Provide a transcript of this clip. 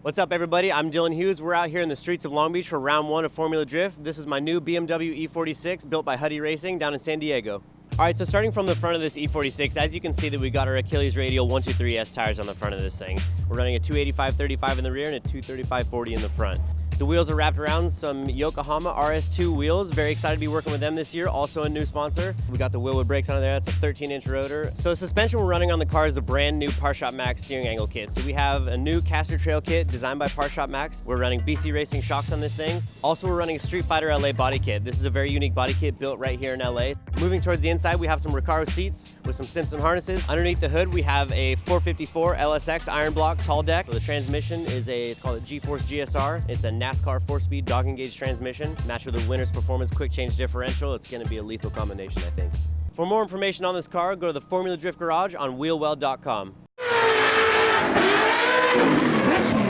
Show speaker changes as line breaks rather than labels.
What's up, everybody? I'm Dylan Hughes. We're out here in the streets of Long Beach for round one of Formula Drift. This is my new BMW E46 built by Huddy Racing down in San Diego. All right, so starting from the front of this E46, as you can see that we got our Achilles radial 123S tires on the front of this thing. We're running a 285/35 in the rear and a 235/40 in the front. The wheels are wrapped around some Yokohama RS2 wheels. Very excited to be working with them this year. Also a new sponsor. We got the Wheelwell brakes on there. That's a 13-inch rotor. So suspension we're running on the car is the brand new Parshot Max steering angle kit. So we have a new caster trail kit designed by Parshot Max. We're running BC Racing shocks on this thing. Also, we're running a Street Fighter LA body kit. This is a very unique body kit built right here in LA. Moving towards the inside, we have some Recaro seats with some Simpson harnesses. Underneath the hood, we have a 454 LSX iron block tall deck. So the transmission is it's called a G-Force GSR. It's a NASCAR 4-speed dog engaged transmission, matched with a Winner's Performance quick change differential. It's going to be a lethal combination, I think. For more information on this car, go to the Formula Drift Garage on wheelwell.com.